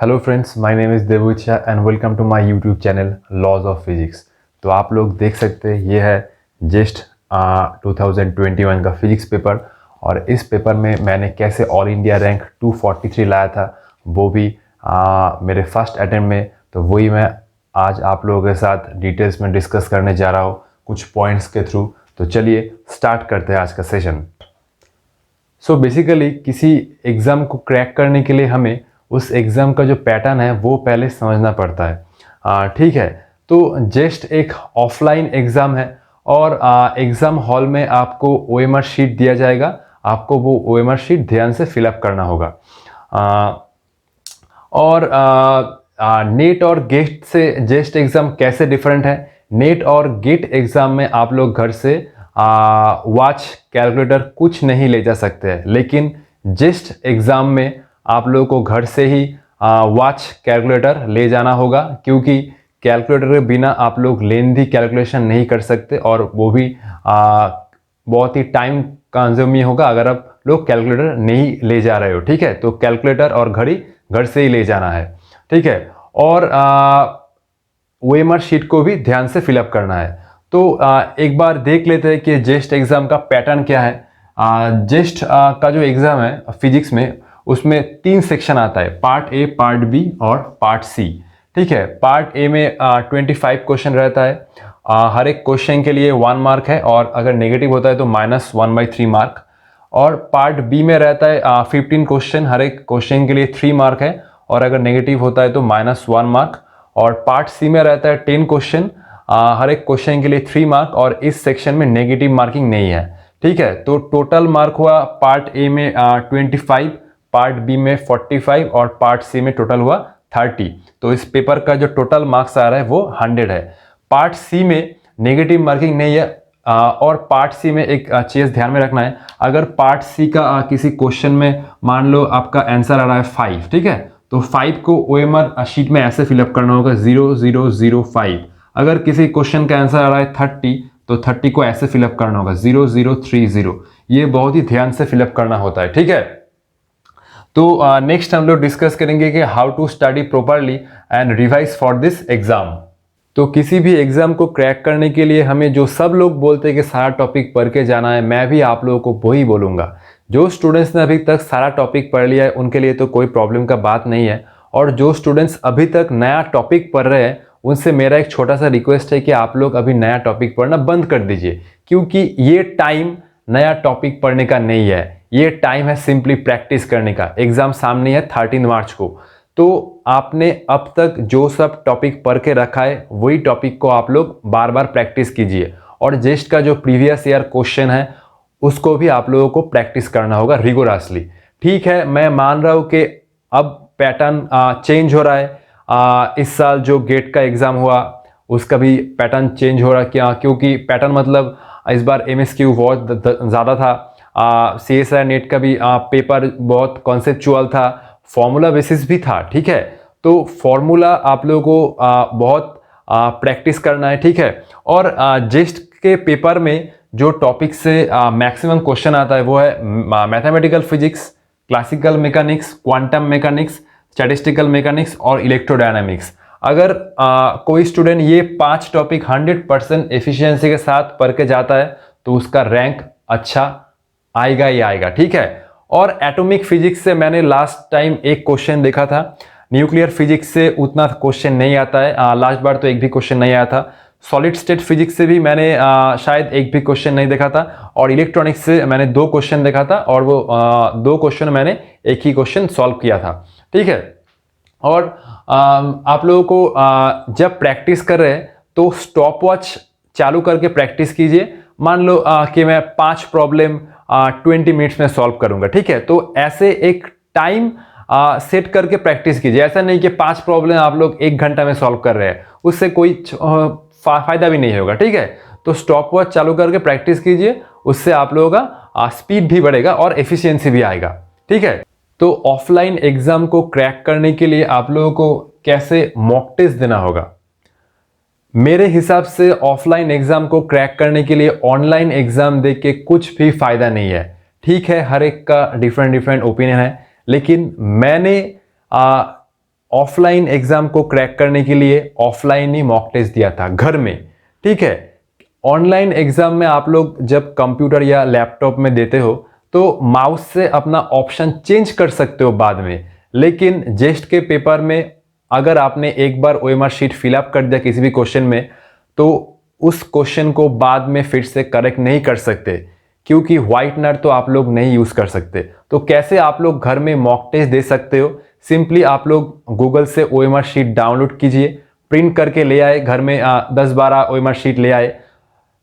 Hello friends, my name is Devucha and welcome to my YouTube channel laws of physics. तो आप लोग देख सकते हैं ये है जस्ट 2021 का फिजिक्स पेपर। और इस पेपर में मैंने कैसे ऑल इंडिया रैंक 243 लाया था, वो भी मेरे फर्स्ट अटेम्प्ट में। तो वही मैं आज आप लोगों के साथ डिटेल्स में डिस्कस करने जा रहा हूँ कुछ पॉइंट्स के थ्रू। तो चलिए स्टार्ट करते हैं आज का सेशन। सो बेसिकली किसी एग्ज़ाम को क्रैक करने के लिए हमें उस एग्ज़ाम का जो पैटर्न है वो पहले समझना पड़ता है। ठीक है, तो जस्ट एक ऑफलाइन एग्ज़ाम है और एग्ज़ाम हॉल में आपको ओएमआर शीट दिया जाएगा। आपको वो ओएमआर शीट ध्यान से फिलअप करना होगा। और नेट और गेट से जस्ट एग्ज़ाम कैसे डिफरेंट है? नेट और गेट एग्ज़ाम में आप लोग घर से वॉच कैलकुलेटर कुछ नहीं ले जा सकते हैं, लेकिन जस्ट एग्ज़ाम में आप लोगों को घर से ही वॉच कैलकुलेटर ले जाना होगा, क्योंकि कैलकुलेटर के बिना आप लोग लेंथी कैलकुलेशन नहीं कर सकते और वो भी बहुत ही टाइम कंज्यूमिंग होगा अगर आप लोग कैलकुलेटर नहीं ले जा रहे हो। ठीक है, तो कैलकुलेटर और घड़ी घर से ही ले जाना है। ठीक है, और ओएमआर शीट को भी ध्यान से फिलअप करना है। तो एक बार देख लेते हैं कि जेस्ट एग्ज़ाम का पैटर्न क्या है। जेस्ट का जो एग्ज़ाम है फिजिक्स में, उसमें 3 सेक्शन आता है, पार्ट ए, पार्ट बी और पार्ट सी। ठीक है, पार्ट ए में 25 क्वेश्चन रहता है। हर एक क्वेश्चन के लिए 1 मार्क है और अगर नेगेटिव होता है तो -1/3 मार्क। और पार्ट बी में रहता है 15 क्वेश्चन, हर एक क्वेश्चन के लिए 3 मार्क है और अगर नेगेटिव होता है तो -1 मार्क। और पार्ट सी में रहता है 10 क्वेश्चन, हर एक क्वेश्चन के लिए 3 मार्क और इस सेक्शन में नेगेटिव मार्किंग नहीं है। ठीक है, तो टोटल मार्क हुआ पार्ट ए में 25, पार्ट बी में 45 और पार्ट सी में टोटल हुआ 30। तो इस पेपर का जो टोटल मार्क्स आ रहा है वो 100 है। पार्ट सी में नेगेटिव मार्किंग नहीं है। और पार्ट सी में एक चीज़ ध्यान में रखना है, अगर पार्ट सी का किसी क्वेश्चन में मान लो आपका आंसर आ रहा है 5, ठीक है, तो 5 को ओएमआर शीट में ऐसे फिलअप करना होगा 0005। अगर किसी क्वेश्चन का आंसर आ रहा है 30, तो 30 को ऐसे फिलअप करना होगा 0030। ये बहुत ही ध्यान से फिलअप करना होता है। ठीक है, तो नेक्स्ट हम लोग डिस्कस करेंगे कि how to study properly and revise for this exam. तो किसी भी एग्जाम को क्रैक करने के लिए हमें जो सब लोग बोलते हैं कि सारा टॉपिक पढ़ के जाना है, मैं भी आप लोगों को वही बोलूँगा। जो स्टूडेंट्स ने अभी तक सारा टॉपिक पढ़ लिया है उनके लिए तो कोई प्रॉब्लम का बात नहीं है, और जो स्टूडेंट्स अभी तक नया टॉपिक पढ़ रहे हैं उनसे मेरा एक छोटा सा रिक्वेस्ट है कि आप लोग अभी नया टॉपिक पढ़ना बंद कर दीजिए, क्योंकि ये टाइम नया टॉपिक पढ़ने का नहीं है, ये टाइम है सिंपली प्रैक्टिस करने का। एग्जाम सामने है 13 मार्च को, तो आपने अब तक जो सब टॉपिक पढ़ के रखा है वही टॉपिक को आप लोग बार बार प्रैक्टिस कीजिए। और जेस्ट का जो प्रीवियस ईयर क्वेश्चन है उसको भी आप लोगों को प्रैक्टिस करना होगा रिगोरसली। ठीक है, मैं मान रहा हूँ कि अब पैटर्न चेंज हो रहा है। इस साल जो गेट का एग्ज़ाम हुआ उसका भी पैटर्न चेंज हो रहा है, क्या? क्योंकि पैटर्न मतलब इस बार एमएसक्यू बहुत ज़्यादा था। सीएसआई नेट का भी पेपर बहुत कॉन्सेप्चुअल था, फॉर्मूला बेसिस भी था। ठीक है, तो फॉर्मूला आप लोगों को बहुत प्रैक्टिस करना है। ठीक है, और जेस्ट के पेपर में जो टॉपिक से मैक्सिमम क्वेश्चन आता है वो है mathematical physics, classical mechanics, quantum mechanics, statistical mechanics और इलेक्ट्रोडायनामिक्स। अगर कोई स्टूडेंट ये 5 टॉपिक 100% एफिशिएंसी के साथ पढ़ के जाता है तो उसका रैंक अच्छा आएगा ही आएगा। ठीक है, और एटॉमिक फिजिक्स से मैंने लास्ट टाइम एक क्वेश्चन देखा था, न्यूक्लियर फिजिक्स से उतना क्वेश्चन नहीं आता है। लास्ट बार तो एक भी क्वेश्चन नहीं आया था। सॉलिड स्टेट फिजिक्स से भी मैंने शायद एक भी क्वेश्चन नहीं देखा था, और इलेक्ट्रॉनिक्स से मैंने 2 क्वेश्चन देखा था और वो 2 क्वेश्चन मैंने एक ही क्वेश्चन सॉल्व किया था। ठीक है, और आप लोगों को जब प्रैक्टिस कर रहे हैं तो स्टॉप वॉच चालू करके प्रैक्टिस कीजिए। मान लो कि मैं 5 प्रॉब्लम 20 मिनट्स में सॉल्व करूंगा। ठीक है, तो ऐसे एक टाइम सेट करके प्रैक्टिस कीजिए। ऐसा नहीं कि 5 प्रॉब्लम आप लोग 1 घंटा में सॉल्व कर रहे हैं, उससे कोई फायदा भी नहीं होगा। ठीक है, तो स्टॉप वॉच चालू करके प्रैक्टिस कीजिए, उससे आप लोगों का स्पीड भी बढ़ेगा और एफिशिएंसी भी आएगा। ठीक है, तो ऑफलाइन एग्जाम को क्रैक करने के लिए आप लोगों को कैसे मॉक टेस्ट देना होगा? मेरे हिसाब से ऑफलाइन एग्जाम को क्रैक करने के लिए ऑनलाइन एग्जाम दे के कुछ भी फायदा नहीं है। ठीक है, हर एक का डिफरेंट ओपिनियन है, लेकिन मैंने ऑफलाइन एग्जाम को क्रैक करने के लिए ऑफलाइन ही मॉक टेस्ट दिया था घर में, ठीक है। ऑनलाइन एग्जाम में आप लोग जब कंप्यूटर या लैपटॉप में देते हो तो माउस से अपना ऑप्शन चेंज कर सकते हो बाद में, लेकिन जेस्ट के पेपर में अगर आपने एक बार ओएमआर शीट फिलअप कर दिया किसी भी क्वेश्चन में तो उस क्वेश्चन को बाद में फिर से करेक्ट नहीं कर सकते, क्योंकि व्हाइटनर तो आप लोग नहीं यूज कर सकते। तो कैसे आप लोग घर में मॉक टेस्ट दे सकते हो? सिंपली आप लोग गूगल से ओएमआर शीट डाउनलोड कीजिए, प्रिंट करके ले आए, घर में 10-12 ओएमआर शीट ले आए।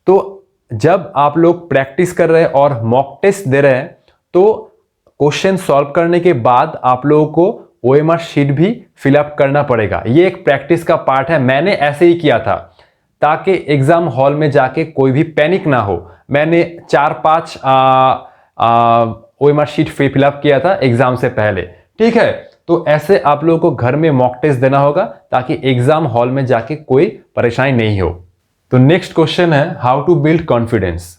तो जब आप लोग प्रैक्टिस कर रहे हैं और मॉक टेस्ट दे रहे हैं तो क्वेश्चन सॉल्व करने के बाद आप लोगों को ओएमआर शीट भी फिलअप करना पड़ेगा। ये एक प्रैक्टिस का पार्ट है। मैंने ऐसे ही किया था ताकि एग्जाम हॉल में जाके कोई भी पैनिक ना हो। मैंने 4-5 ओएमआर शीट फिलअप किया था एग्जाम से पहले, ठीक है। तो ऐसे आप लोगों को घर में मॉक टेस्ट देना होगा ताकि एग्जाम हॉल में जाके कोई परेशानी नहीं हो। तो नेक्स्ट क्वेश्चन है हाउ टू बिल्ड कॉन्फिडेंस।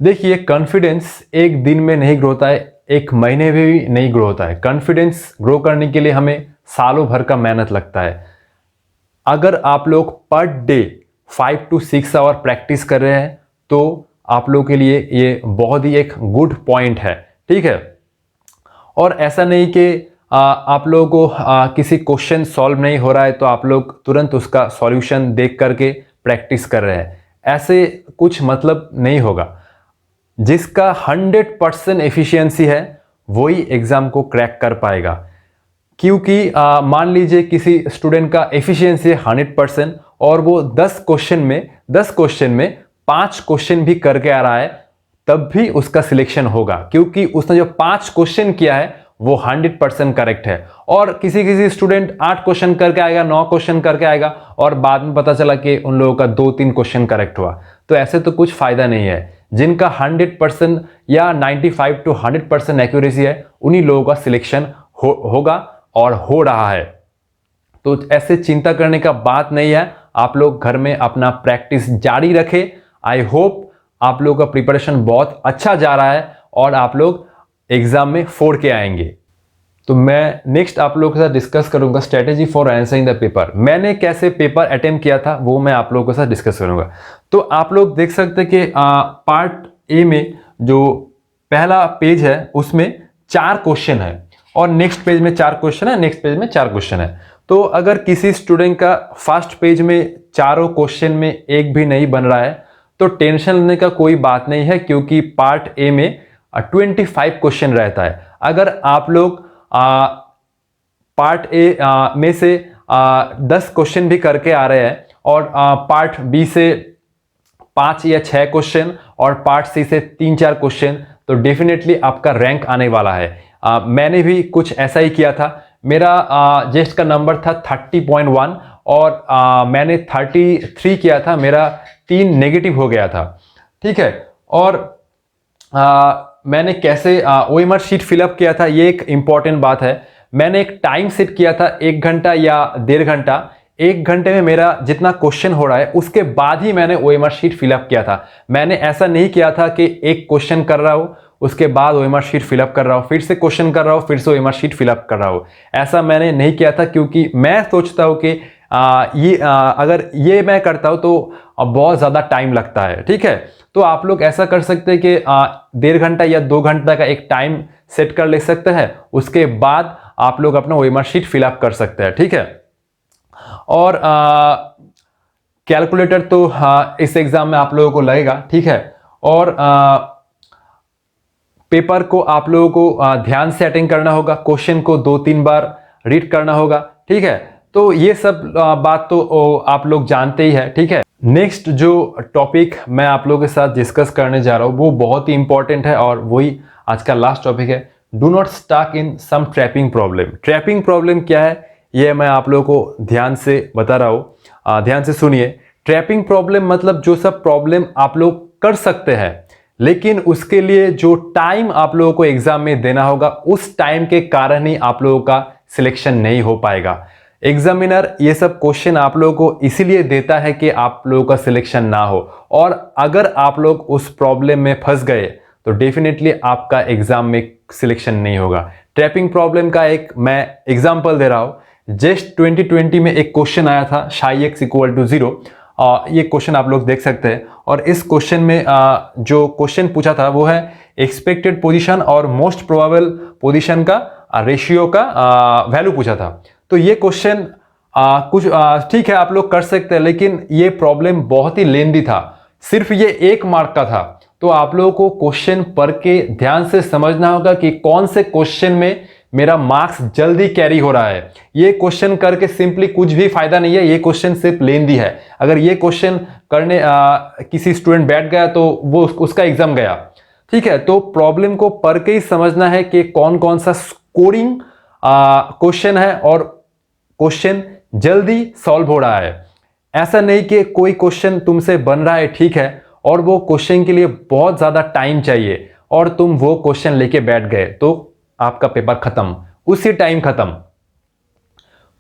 देखिए, कॉन्फिडेंस एक दिन में नहीं ग्रो होता है, एक महीने में भी नहीं ग्रो होता है। कॉन्फिडेंस ग्रो करने के लिए हमें सालों भर का मेहनत लगता है। अगर आप लोग per day 5 to 6 our practice कर रहे हैं तो आप लोगों के लिए ये बहुत ही एक गुड पॉइंट है, ठीक है। और ऐसा नहीं कि आप लोगों को किसी क्वेश्चन सॉल्व नहीं हो रहा है तो आप लोग तुरंत उसका सॉल्यूशन देख करके प्रैक्टिस कर रहे हैं, ऐसे कुछ मतलब नहीं होगा। जिसका 100% एफिशिएंसी है वही एग्जाम को क्रैक कर पाएगा। क्योंकि मान लीजिए किसी स्टूडेंट का एफिशिएंसी है 100% और वो 10 क्वेश्चन में 5 क्वेश्चन भी करके आ रहा है, तब भी उसका सिलेक्शन होगा, क्योंकि उसने जो 5 क्वेश्चन किया है वो 100% करेक्ट है। और किसी स्टूडेंट 8 क्वेश्चन करके आएगा, 9 क्वेश्चन करके आएगा और बाद में पता चला कि उन लोगों का 2-3 क्वेश्चन करेक्ट हुआ। तो ऐसे तो कुछ फायदा नहीं है। जिनका 100% या 95 to 100% एक्यूरेसी है उन्हीं लोगों का सिलेक्शन होगा और हो रहा है। तो ऐसे चिंता करने का बात नहीं है। आप लोग घर में अपना प्रैक्टिस जारी रखें। आई होप आप लोगों का प्रिपरेशन बहुत अच्छा जा रहा है और आप लोग एग्जाम में 4 के आएंगे। तो मैं नेक्स्ट आप लोगों के साथ डिस्कस करूंगा strategy for answering the paper. मैंने कैसे पेपर अटेम्प्ट किया था वो मैं आप लोगों के साथ डिस्कस करूंगा। तो आप लोग देख सकते हैं कि पार्ट ए में जो पहला पेज है उसमें 4 क्वेश्चन है और नेक्स्ट पेज में 4 क्वेश्चन है, नेक्स्ट पेज में 4 क्वेश्चन है। तो अगर किसी स्टूडेंट का फर्स्ट पेज में चारों क्वेश्चन में एक भी नहीं बन रहा है तो टेंशन लेने का कोई बात नहीं है, क्योंकि पार्ट ए में 25 क्वेश्चन रहता है। अगर आप लोग पार्ट ए में से 10 क्वेश्चन भी करके आ रहे हैं और पार्ट बी से 5 या 6 क्वेश्चन और पार्ट सी से 3-4 क्वेश्चन, तो डेफिनेटली आपका रैंक आने वाला है। मैंने भी कुछ ऐसा ही किया था। मेरा जेस्ट का नंबर था 30.1 और मैंने 33 किया था, मेरा 3 नेगेटिव हो गया था, ठीक है। और मैंने कैसे ओएमआर शीट फिलअप किया था ये एक इंपॉर्टेंट बात है। मैंने एक टाइम सेट किया था 1 घंटा या 1.5 घंटा। 1 घंटे में मेरा जितना क्वेश्चन हो रहा है उसके बाद ही मैंने ओएमआर शीट फिलअप किया था। मैंने ऐसा नहीं किया था कि एक क्वेश्चन कर रहा हूँ उसके बाद ओएमआर शीट फिलअप कर रहा हूँ, फिर से क्वेश्चन कर रहा हूँ, फिर से ओएमआर शीट फिलअप कर रहा हूँ। ऐसा मैंने नहीं किया था, क्योंकि मैं सोचता हूँ कि अगर ये मैं करता हूँ तो बहुत ज़्यादा टाइम लगता है, ठीक है। तो आप लोग ऐसा कर सकते हैं कि 1.5 घंटा या 2 घंटा का एक टाइम सेट कर ले सकते हैं, उसके बाद आप लोग अपना ओएमआर शीट फिलअप कर सकते हैं, ठीक है। और कैलकुलेटर तो इस एग्जाम में आप लोगों को लगेगा, ठीक है। और पेपर को आप लोगों को ध्यान से अटेंड करना होगा, क्वेश्चन को 2-3 बार रीड करना होगा, ठीक है। तो ये सब बात तो आप लोग जानते ही है, ठीक है। नेक्स्ट जो टॉपिक मैं आप लोगों के साथ डिस्कस करने जा रहा हूँ वो बहुत ही इंपॉर्टेंट है और वही आज का लास्ट टॉपिक है। Do not stuck in some trapping problem. Trapping problem क्या है ये मैं आप लोगों को ध्यान से बता रहा हूँ, ध्यान से सुनिए। ट्रैपिंग प्रॉब्लम मतलब जो सब प्रॉब्लम आप लोग कर सकते हैं लेकिन उसके लिए जो टाइम आप लोगों को एग्जाम में देना होगा उस टाइम के कारण ही आप लोगों का सिलेक्शन नहीं हो पाएगा। एग्जामिनर ये सब क्वेश्चन आप लोगों को इसीलिए देता है कि आप लोगों का सिलेक्शन ना हो, और अगर आप लोग उस प्रॉब्लम में फंस गए तो डेफिनेटली आपका एग्जाम में सिलेक्शन नहीं होगा। ट्रैपिंग प्रॉब्लम का एक मैं एग्जांपल दे रहा हूं। जेस्ट 2020 में एक क्वेश्चन आया था शाई x इक्वल टू 0। ये क्वेश्चन आप लोग देख सकते हैं और इस क्वेश्चन में जो क्वेश्चन पूछा था वो है एक्सपेक्टेड पोजीशन और मोस्ट प्रोबेबल पोजीशन का रेशियो का वैल्यू पूछा था। तो ये क्वेश्चन कुछ ठीक है आप लोग कर सकते हैं, लेकिन ये प्रॉब्लम बहुत ही लेंदी था, सिर्फ ये 1 मार्क का था। तो आप लोगों को क्वेश्चन पढ़ के ध्यान से समझना होगा कि कौन से क्वेश्चन में मेरा मार्क्स जल्दी कैरी हो रहा है। ये क्वेश्चन करके सिंपली कुछ भी फायदा नहीं है, ये क्वेश्चन सिर्फ लेंदी है। अगर ये क्वेश्चन करने किसी स्टूडेंट बैठ गया तो वो उसका एग्जाम गया। ठीक है, तो प्रॉब्लम को पढ़ के ही समझना है कि कौन कौन सा स्कोरिंग क्वेश्चन है और क्वेश्चन जल्दी सॉल्व हो रहा है। ऐसा नहीं कि कोई क्वेश्चन तुमसे बन रहा है, ठीक है, और वो क्वेश्चन के लिए बहुत ज्यादा टाइम चाहिए और तुम वो क्वेश्चन लेके बैठ गए तो आपका पेपर खत्म, उसी टाइम खत्म।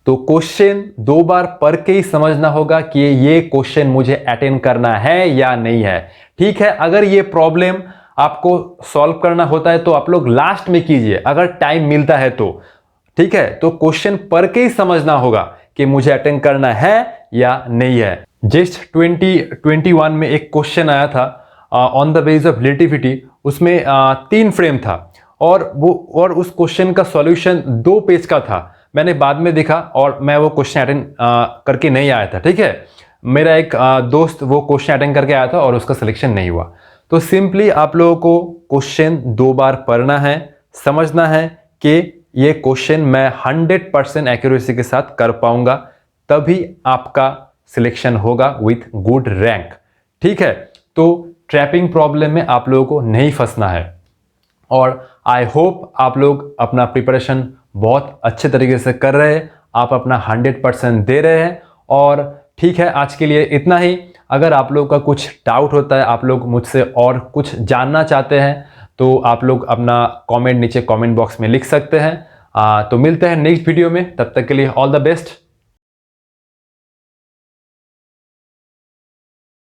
तो क्वेश्चन 2 बार पढ़ के ही समझना होगा कि ये क्वेश्चन मुझे अटेंड करना है या नहीं है। ठीक है, अगर ये प्रॉब्लम आपको सॉल्व करना होता है तो आप लोग लास्ट में कीजिए, अगर टाइम मिलता है तो। ठीक है, तो क्वेश्चन पढ़ के ही समझना होगा कि मुझे अटेंड करना है या नहीं है। जस्ट 2021 में एक क्वेश्चन आया था on the base of relativity, उसमें 3 फ्रेम था और उस क्वेश्चन का सॉल्यूशन 2 पेज का था। मैंने बाद में देखा और मैं वो क्वेश्चन अटेंड करके नहीं आया था। ठीक है, मेरा एक दोस्त वो क्वेश्चन अटेंड करके आया था और उसका सिलेक्शन नहीं हुआ। तो सिंपली आप लोगों को क्वेश्चन 2 बार पढ़ना है, समझना है कि ये क्वेश्चन मैं 100% एक्यूरेसी के साथ कर पाऊंगा, तभी आपका सिलेक्शन होगा विथ गुड रैंक। ठीक है, तो ट्रैपिंग प्रॉब्लम में आप लोगों को नहीं फंसना है और आई होप आप लोग अपना प्रिपरेशन बहुत अच्छे तरीके से कर रहे हैं, आप अपना 100% दे रहे हैं। और ठीक है, आज के लिए इतना ही। अगर आप लोग का कुछ डाउट होता है, आप लोग मुझसे और कुछ जानना चाहते हैं, तो आप लोग अपना कमेंट नीचे कमेंट बॉक्स में लिख सकते हैं। तो मिलते हैं नेक्स्ट वीडियो में, तब तक के लिए ऑल द बेस्ट।